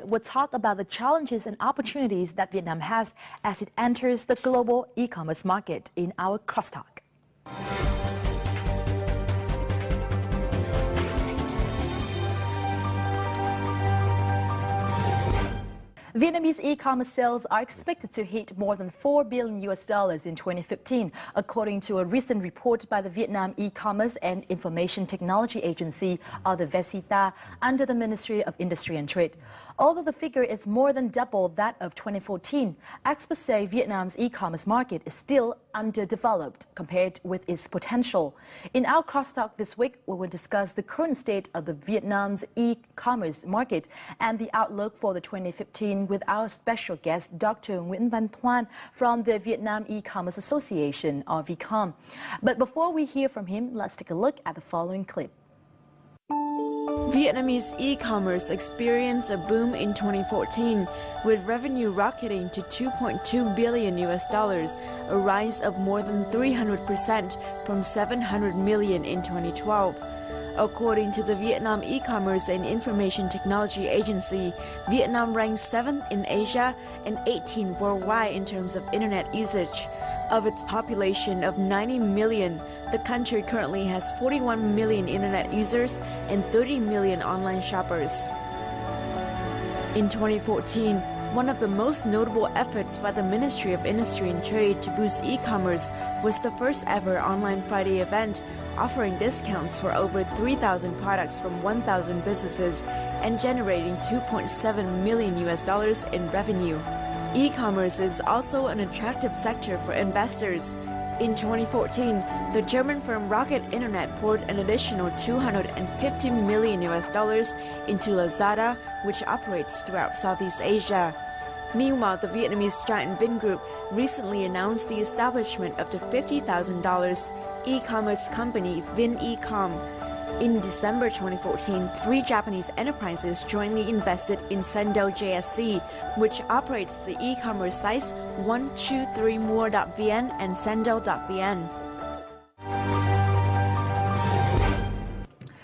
we'll talk about the challenges and opportunities that Vietnam has as it enters the global e-commerce market in our crosstalk. Vietnamese e-commerce sales are expected to hit more than $4 billion in 2015, according to a recent report by the Vietnam E-commerce and Information Technology Agency, or the VESITA, under the Ministry of Industry and Trade. Although the figure is more than double that of 2014, experts say Vietnam's e-commerce market is still underdeveloped compared with its potential. In our crosstalk this week, we will discuss the current state of the Vietnam's e-commerce market and the outlook for the 2015 with our special guest, Dr. Nguyễn Văn Thoan from the Vietnam E-commerce Association, or VCOM. But before we hear from him, let's take a look at the following clip. Vietnamese e-commerce experienced a boom in 2014, with revenue rocketing to $2.2 billion, a rise of more than 300% from $700 million in 2012. According to the Vietnam E-commerce and Information Technology Agency, Vietnam ranks 7th in Asia and 18th worldwide in terms of internet usage. Of its population of 90 million, the country currently has 41 million internet users and 30 million online shoppers. In 2014, one of the most notable efforts by the Ministry of Industry and Trade to boost e-commerce was the first ever Online Friday event, offering discounts for over 3,000 products from 1,000 businesses and generating $2.7 million in revenue. E-commerce is also an attractive sector for investors. In 2014, the German firm Rocket Internet poured an additional $250 million into Lazada, which operates throughout Southeast Asia. Meanwhile, the Vietnamese giant Vingroup recently announced the establishment of the $50,000 e-commerce company VinEcom. In December 2014, 3 Japanese enterprises jointly invested in Sendo JSC, which operates the e-commerce sites 123more.vn and Sendo.vn.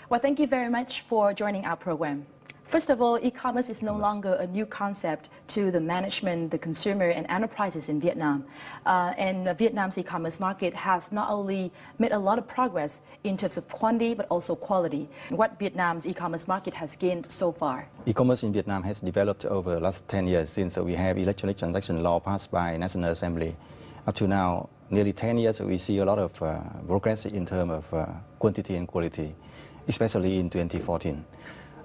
Well, thank you very much for joining our program. First of all, e-commerce is no longer a new concept to the management, the consumer, and enterprises in Vietnam. And Vietnam's e-commerce market has not only made a lot of progress in terms of quantity, but also quality. What Vietnam's e-commerce market has gained so far? E-commerce in Vietnam has developed over the last 10 years since we have electronic transaction law passed by National Assembly. Up to now, nearly 10 years, we see a lot of progress in terms of quantity and quality, especially in 2014.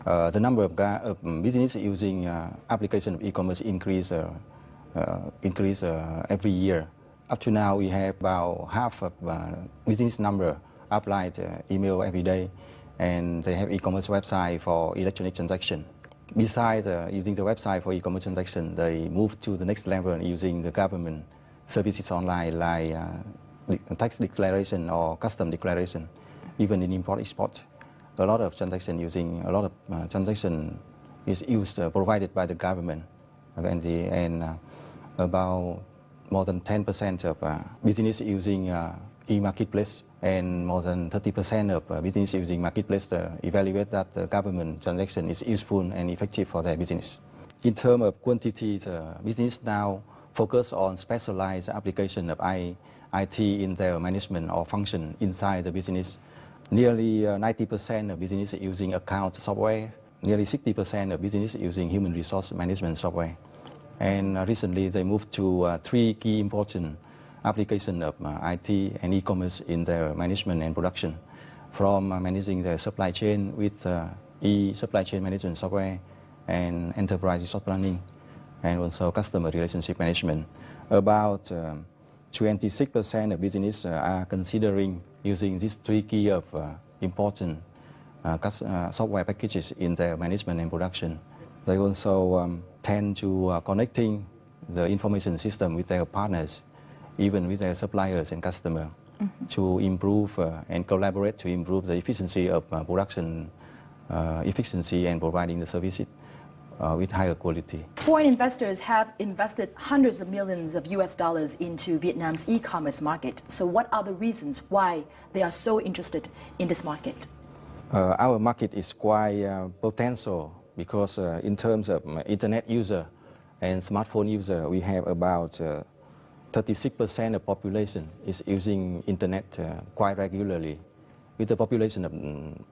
The number of businesses using application of e-commerce increase every year. Up to now, we have about half of business number applied email every day, and they have e-commerce website for electronic transaction. Besides using the website for e-commerce transaction, they move to the next level using the government services online like tax declaration or custom declaration, even in import-export. A lot of transaction transaction is used provided by the government, and about more than 10% of business using e-marketplace, and more than 30% of business using marketplace evaluate that the government transaction is useful and effective for their business. In terms of quantity, the business now focus on specialized application of IT in their management or function inside the business. Nearly 90% of business using account software, nearly 60% of business using human resource management software. And recently they moved to 3 key important applications of IT and e-commerce in their management and production, from managing their supply chain with e-supply chain management software and enterprise resource planning, and also customer relationship management. About 26% of business are considering using these 3 key of important software packages in their management and production. They also tend to connecting the information system with their partners, even with their suppliers and customers, to improve and collaborate to improve the efficiency of production efficiency and providing the services with higher quality. Foreign investors have invested hundreds of millions of US dollars into Vietnam's e-commerce market. So what are the reasons why they are so interested in this market? Our market is quite potential because in terms of internet user and smartphone user, we have about 36% of population is using internet quite regularly. With a population of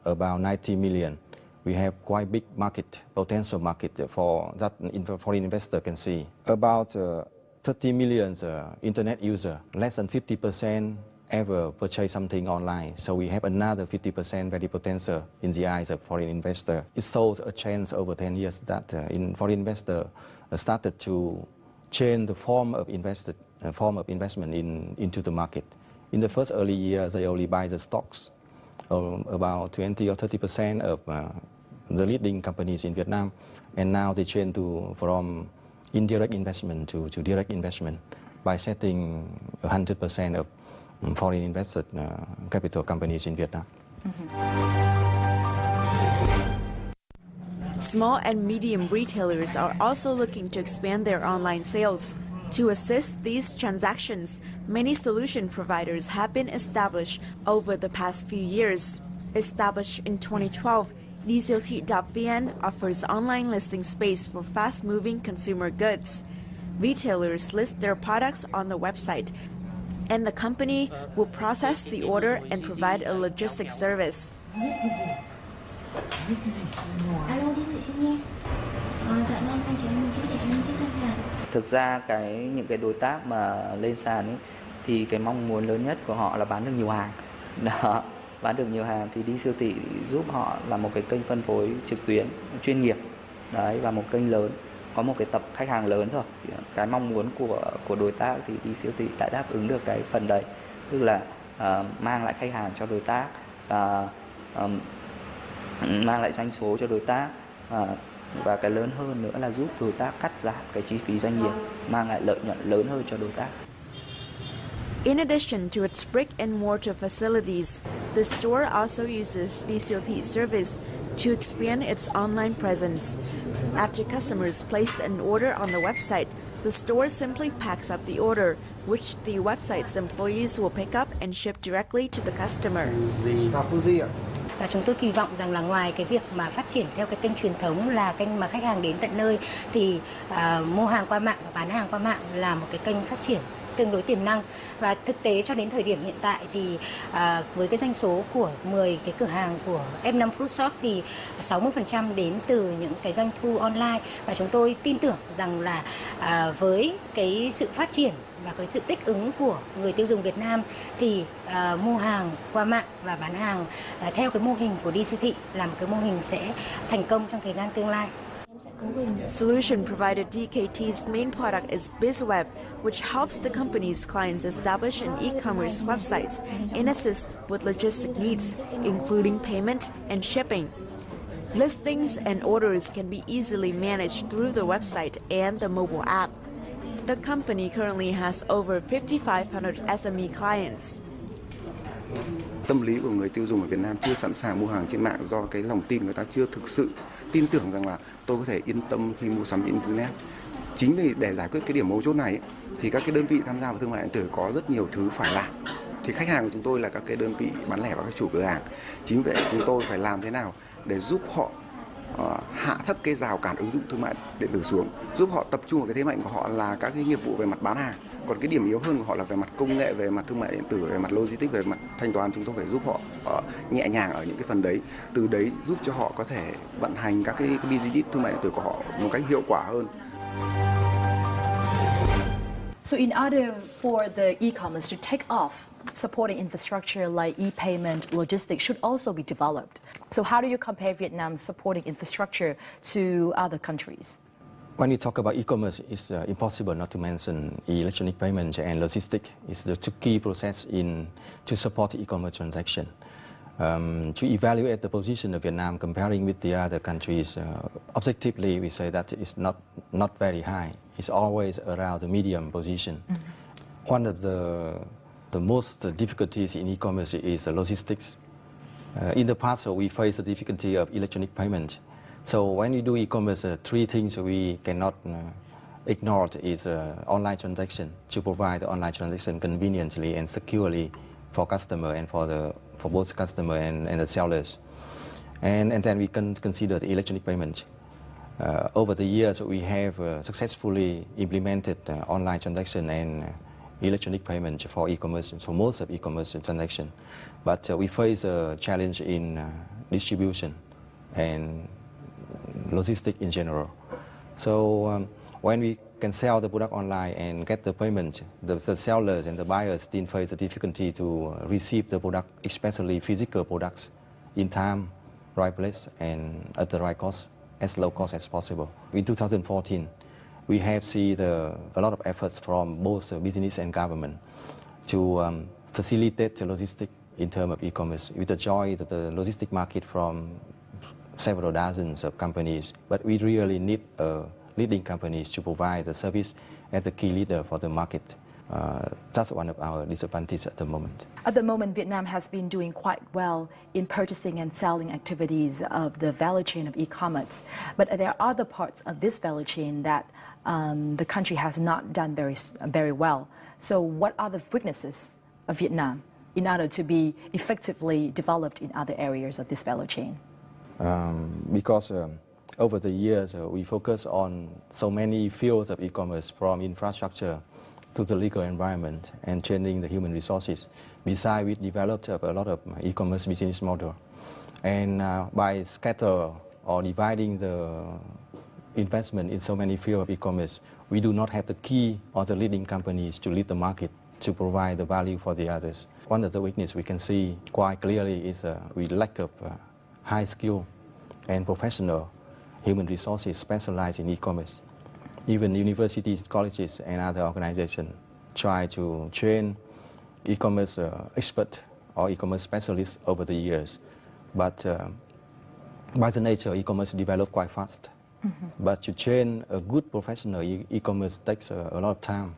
about 90 million, we have quite big market, potential market for that foreign investor can see. About 30 million internet user, less than 50% ever purchase something online. So we have another 50% very potential in the eyes of foreign investor. It shows a chance over 10 years that foreign investor started to change the form of investment into the market. In the first early years, they only buy the stocks. About 20 or 30% of the leading companies in Vietnam, and now they change from indirect investment to direct investment by setting 100% of foreign invested capital companies in Vietnam. Small and medium retailers are also looking to expand their online sales. To assist these transactions, many solution providers have been established over the past few years. Established in 2012, TMĐT.vn offers online listing space for fast-moving consumer goods. Retailers list their products on the website, and the company will process the order and provide a logistics service. Thực ra những cái đối tác mà lên sàn ấy, thì cái mong muốn lớn nhất của họ là bán được nhiều hàng. Đó, bán được nhiều hàng thì đi siêu thị giúp họ là một cái kênh phân phối trực tuyến chuyên nghiệp. Đấy, và một kênh lớn, có một cái tập khách hàng lớn rồi. Cái mong muốn của đối tác thì đi siêu thị đã đáp ứng được cái phần đấy, tức là mang lại khách hàng cho đối tác, mang lại doanh số cho đối tác, và cái lớn hơn nữa là giúp đối tác cắt giảm cái chi phí doanh nghiệp, mang lại lợi nhuận lớn hơn cho đối tác. In addition to its brick and mortar facilities, the store also uses TMĐT service to expand its online presence. After customers place an order on the website, the store simply packs up the order, which the website's employees will pick up and ship directly to the customer. Và chúng tôi kỳ vọng rằng là ngoài cái việc mà phát triển theo cái kênh truyền thống là kênh mà khách hàng đến tận nơi, thì mua hàng qua mạng và bán hàng qua mạng là một cái kênh phát triển tương đối tiềm năng. Và thực tế cho đến thời điểm hiện tại thì với cái doanh số của 10 cái cửa hàng của F5 Fruit Shop thì 60% đến từ những cái doanh thu online. Và chúng tôi tin tưởng rằng là với cái sự phát triển và cái sự thích ứng của người tiêu dùng Việt Nam thì mua hàng qua mạng và bán hàng theo cái mô hình của đi siêu thị là một cái mô hình sẽ thành công trong thời gian tương lai. Solution provider DKT's main product is BizWeb, which helps the company's clients establish an e-commerce websites and assist with logistic needs, including payment and shipping. Listings and orders can be easily managed through the website and the mobile app. The company currently has over 5,500 SME clients. Tâm lý của người tiêu dùng ở Việt Nam chưa sẵn sàng mua hàng trên mạng do cái lòng tin người ta chưa thực sự tin tưởng rằng là tôi có thể yên tâm khi mua sắm internet. Chính vì để giải quyết cái điểm mấu chốt này thì các cái đơn vị tham gia vào thương mại điện tử có rất nhiều thứ phải làm. Thì khách hàng của chúng tôi là các cái đơn vị bán lẻ và các chủ cửa hàng. Chính vì vậy chúng tôi phải làm thế nào để giúp họ hạ thấp cái rào cản ứng dụng thương mại điện tử xuống, giúp họ tập trung vào cái thế mạnh của họ là các cái nghiệp vụ về mặt bán hàng, còn cái điểm yếu hơn của họ là về mặt công nghệ, về mặt thương mại điện tử, về mặt logistics, về mặt thanh toán. Chúng tôi phải giúp họ nhẹ nhàng ở những cái phần đấy, từ đấy giúp cho họ có thể vận hành các cái business thương mại điện tử của họ một cách hiệu quả hơn. So in order for the e-commerce to take off, supporting infrastructure like e-payment, logistics should also be developed. So how do you compare Vietnam's supporting infrastructure to other countries? When we talk about e-commerce, it's impossible not to mention electronic payment and logistics. It's the two key process to support e-commerce transaction. To evaluate the position of Vietnam comparing with the other countries, objectively we say that it's not very high. It's always around the medium position. Mm-hmm. One of the most difficulties in e-commerce is logistics. In the past, we faced the difficulty of electronic payment. So when we do e-commerce, three things we cannot ignore is online transaction, to provide the online transaction conveniently and securely for customer and for both customer and the sellers. And then we can consider the electronic payment. Over the years, we have successfully implemented online transaction and electronic payment for e-commerce, for most of e-commerce transaction. But we face a challenge in distribution and logistics in general. So when we can sell the product online and get the payment, the sellers and the buyers still face the difficulty to receive the product, especially physical products, in time, right place, and at the right cost, as low cost as possible. In 2014, we have seen a lot of efforts from both business and government to facilitate the logistics in terms of e-commerce. We enjoy the logistic market from several dozens of companies, but we really need leading companies to provide the service as the key leader for the market. That's one of our disadvantages at the moment. At the moment, Vietnam has been doing quite well in purchasing and selling activities of the value chain of e-commerce. But there are other parts of this value chain that the country has not done very well. So what are the weaknesses of Vietnam in order to be effectively developed in other areas of this value chain? Because over the years, we focus on so many fields of e-commerce, from infrastructure to the legal environment and training the human resources. Besides, we developed a lot of e-commerce business model. And by scatter or dividing the investment in so many fields of e-commerce, we do not have the key or the leading companies to lead the market to provide the value for the others. One of the weaknesses we can see quite clearly is we lack of high skill and professional human resources specialized in e-commerce. Even universities, colleges, and other organizations try to train e-commerce experts or e-commerce specialists over the years. But by the nature, e-commerce develops quite fast. Mm-hmm. But to train a good professional e-commerce takes a lot of time,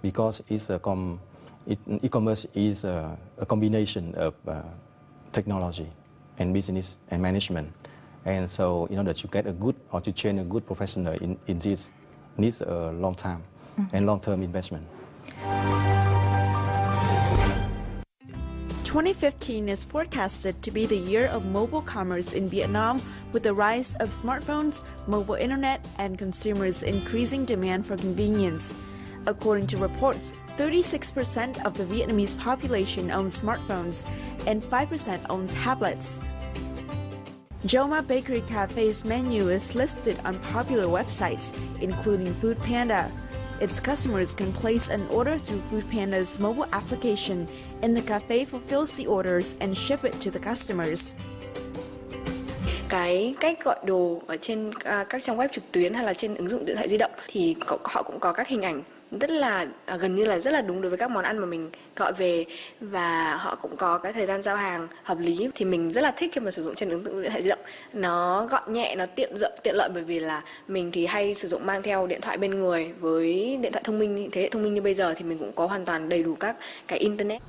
because e-commerce is a combination of technology and business and management. And so in order to get a good or to train a good professional in this needs a long time and long-term investment. 2015 is forecasted to be the year of mobile commerce in Vietnam, with the rise of smartphones, mobile internet, and consumers' increasing demand for convenience. According to reports, 36% of the Vietnamese population owns smartphones and 5% own tablets. Joma Bakery Cafe's menu is listed on popular websites, including Foodpanda. Its customers can place an order through Foodpanda's mobile application, and the cafe fulfills the orders and ship it to the customers. Cái cách gọi đồ ở trên các trang web trực tuyến hay là trên ứng dụng điện thoại di động thì họ cũng có các hình ảnh rất là gần như là rất là đúng đối với các món ăn mà mình gọi về, và họ cũng có cái thời gian giao hàng hợp lý. Thì mình rất là thích khi mà sử dụng trên ứng dụng điện thoại di động. Nó gọn nhẹ, nó tiện lợi, bởi vì là mình thì hay sử dụng mang theo điện thoại bên người. Với điện thoại thông minh, thế hệ thông minh như bây giờ thì mình cũng có hoàn toàn đầy đủ các cái internet.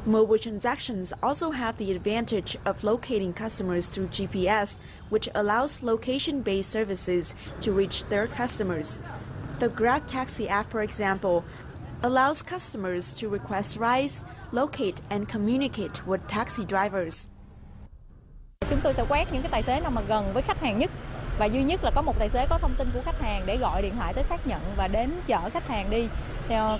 Mobile transactions also have the advantage of locating customers through GPS, which allows location-based services to reach their customers. The Grab taxi app, for example, allows customers to request rides, locate and communicate with taxi drivers. Chúng tôi sẽ quét những cái tài xế nào mà gần với khách hàng nhất, và duy nhất là có một tài xế có thông tin của khách hàng để gọi điện thoại tới xác nhận và đến chở khách hàng đi.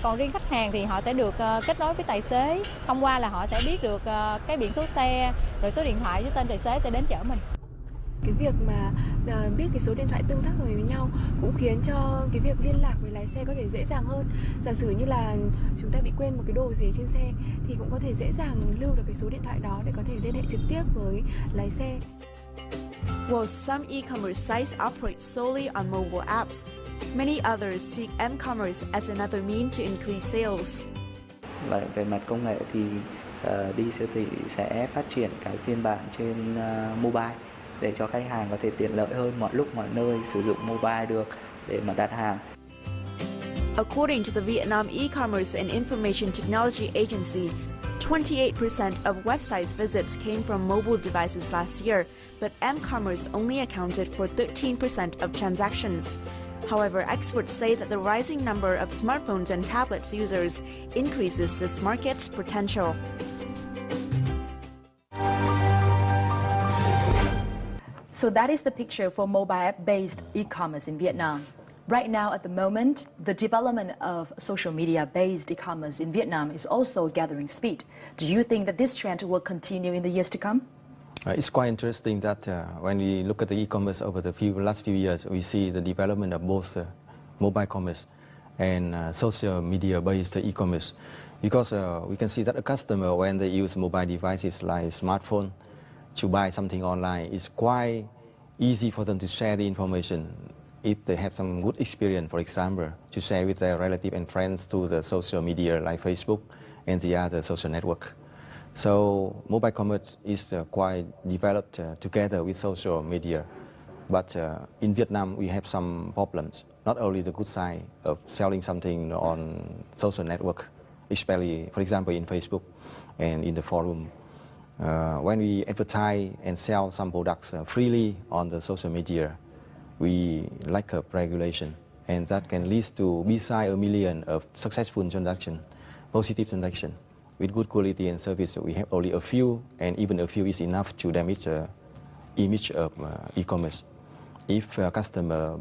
Còn riêng khách hàng thì họ sẽ được kết nối với tài xế, thông qua là họ sẽ biết được cái biển số xe, rồi số điện thoại với tên tài xế sẽ đến chở mình. Cái việc mà biết cái số điện thoại tương tác với nhau cũng khiến cho cái việc liên lạc với lái xe có thể dễ dàng hơn. Giả sử như là chúng ta bị quên một cái đồ gì trên xe thì cũng có thể dễ dàng lưu được cái số điện thoại đó để có thể liên hệ trực tiếp với lái xe. While some e-commerce sites operate solely on mobile apps, many others seek m-commerce as another means to increase sales. Về mặt công nghệ thì đi siêu thị sẽ phát triển cái phiên bản trên mobile để cho khách hàng có thể tiện lợi hơn, mọi lúc mọi nơi sử dụng mobile được để mà đặt hàng. According to the Vietnam E-commerce and Information Technology Agency, 28% of websites visits came from mobile devices last year, but m-commerce only accounted for 13% of transactions. However, experts say that the rising number of smartphones and tablets users increases this market's potential. So that is the picture for mobile app-based e-commerce in Vietnam. Right now, at the moment, the development of social media-based e-commerce in Vietnam is also gathering speed. Do you think that this trend will continue in the years to come? It's quite interesting that when we look at the e-commerce over the last few years, we see the development of both mobile commerce and social media-based e-commerce. Because we can see that a customer, when they use mobile devices like smartphone to buy something online, it's quite easy for them to share the information. If they have some good experience, for example, to share with their relatives and friends through the social media like Facebook and the other social network. So mobile commerce is quite developed together with social media. But in Vietnam, we have some problems. Not only the good side of selling something on social network, especially, for example, in Facebook and in the forum. When we advertise and sell some products freely on the social media, we lack of regulation, and that can lead to beside 1 million of successful transaction, positive transaction. With good quality and service, we have only a few, and even a few is enough to damage the image of e-commerce. If a customer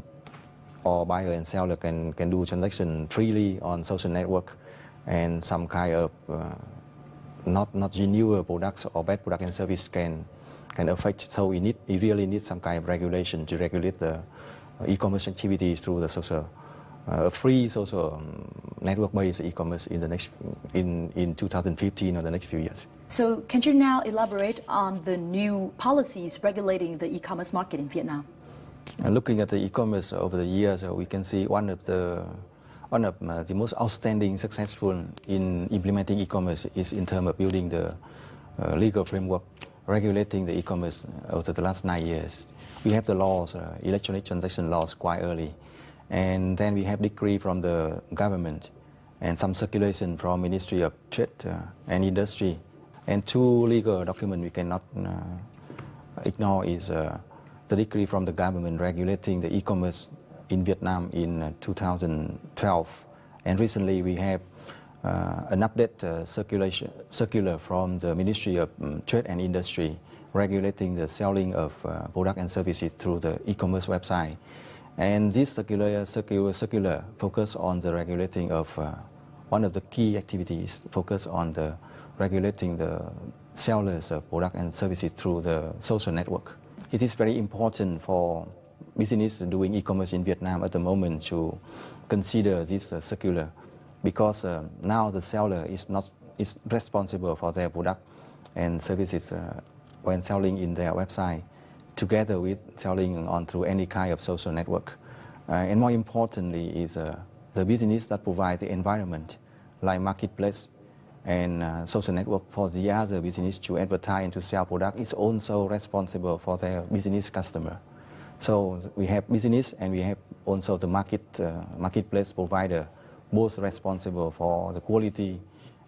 or buyer and seller can do transaction freely on social network, and some kind of not genuine products or bad product and service can affect. So we really need some kind of regulation to regulate the e-commerce activities through the social, free social network-based e-commerce in 2015 or the next few years. So can you now elaborate on the new policies regulating the e-commerce market in Vietnam? Looking at the e-commerce over the years, we can see one of the most outstanding successful in implementing e-commerce is in terms of building the legal framework regulating the e-commerce over the last 9 years. We have the laws, electronic transaction laws, quite early. And then we have decree from the government and some circulation from Ministry of Trade and Industry. And two legal documents we cannot ignore is the decree from the government regulating the e-commerce in Vietnam in 2012. And recently we have an update circular from the Ministry of Trade and Industry regulating the selling of products and services through the e-commerce website. And this circular focus on the regulating of one of the key activities focus on the regulating the sellers of products and services through the social network. It is very important for business doing e-commerce in Vietnam at the moment to consider this circular, because now the seller is responsible for their product and services when selling in their website, together with selling on through any kind of social network. And more importantly is the business that provides the environment, like marketplace and social network for the other business to advertise and to sell product is also responsible for their business customer. So we have business and we have also the marketplace provider, both responsible for the quality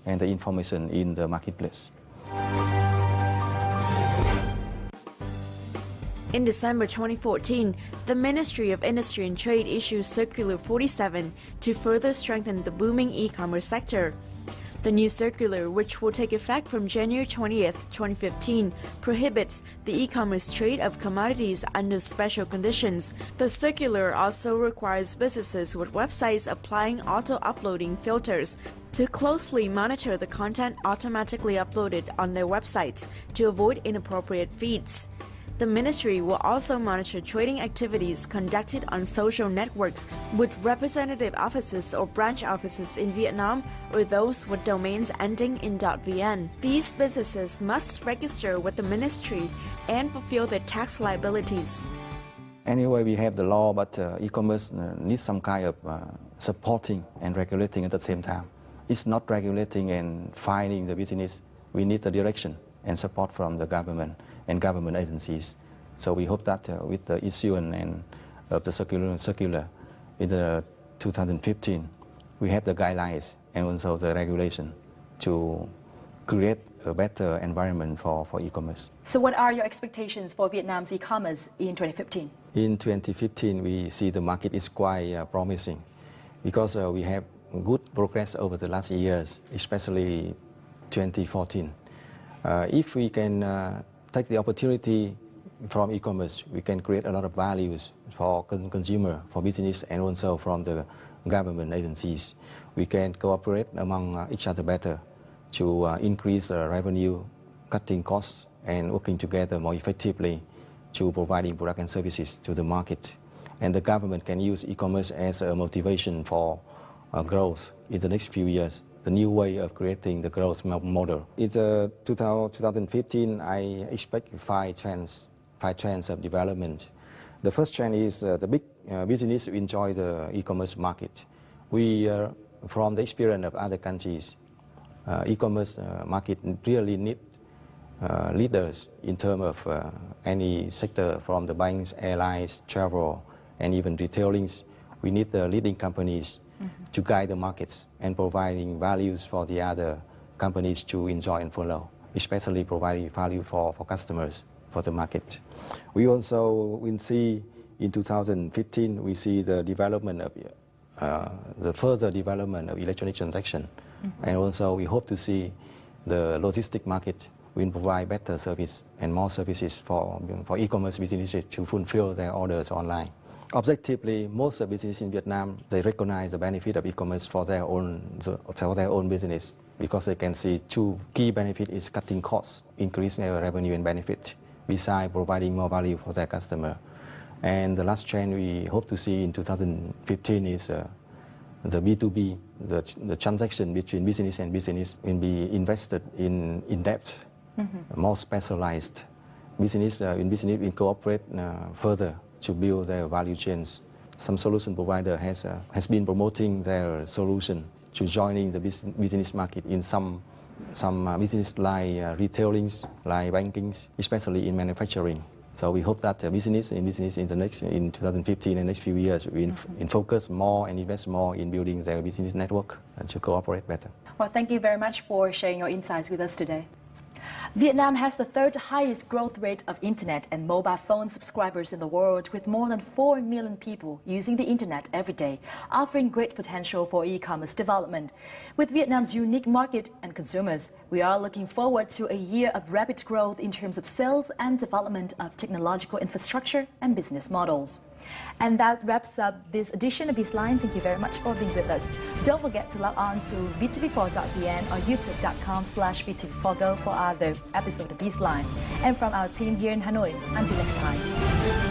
and the information in the marketplace. In December 2014, the Ministry of Industry and Trade issued Circular 47 to further strengthen the booming e-commerce sector. The new circular, which will take effect from January 20th, 2015, prohibits the e-commerce trade of commodities under special conditions. The circular also requires businesses with websites applying auto-uploading filters to closely monitor the content automatically uploaded on their websites to avoid inappropriate feeds. The ministry will also monitor trading activities conducted on social networks with representative offices or branch offices in Vietnam or those with domains ending in .vn. These businesses must register with the ministry and fulfill their tax liabilities. Anyway, we have the law, but e-commerce needs some kind of supporting and regulating at the same time. It's not regulating and fining the business. We need the direction and support from the government and government agencies. So we hope that with the issuance of the circular in the 2015, we have the guidelines and also the regulation to create a better environment for e-commerce. So what are your expectations for Vietnam's e-commerce in 2015? In 2015, we see the market is quite promising because we have good progress over the last years, especially 2014. If we can take the opportunity from e-commerce, we can create a lot of values for consumer, for business, and also from the government agencies. We can cooperate among each other better to increase revenue, cutting costs, and working together more effectively to providing products and services to the market. And the government can use e-commerce as a motivation for growth in the next few years, the new way of creating the growth model. In 2015, I expect five trends of development. The first trend is the big business enjoy the e-commerce market. We, from the experience of other countries, e-commerce market really need leaders in terms of any sector, from the banks, airlines, travel, and even retailing. We need the leading companies to guide the markets and providing values for the other companies to enjoy and follow, especially providing value for customers, for the market. We also will see in 2015, we see the development of the further development of electronic transaction. And also we hope to see the logistic market will provide better service and more services for e-commerce businesses to fulfill their orders online. Objectively, most of businesses in Vietnam, they recognize the benefit of e-commerce for their own business, because they can see two key benefits is cutting costs, increasing their revenue and benefit, besides providing more value for their customer. And the last trend we hope to see in 2015 is the B2B, the transaction between business and business will be invested in depth, more specialized. Business will cooperate further to build their value chains. Some solution provider has been promoting their solution to joining the business market in some business like retailing, like banking, especially in manufacturing. So we hope that business in 2015 and next few years will focus more and invest more in building their business network and to cooperate better. Well, thank you very much for sharing your insights with us today. Vietnam has the third highest growth rate of internet and mobile phone subscribers in the world, with more than 4 million people using the internet every day, offering great potential for e-commerce development. With Vietnam's unique market and consumers, we are looking forward to a year of rapid growth in terms of sales and development of technological infrastructure and business models. And that wraps up this edition of BizLine. Thank you very much for being with us. Don't forget to log on to vtv4.vn or youtube.com/vtv4go for other episodes of BizLine. And from our team here in Hanoi, until next time.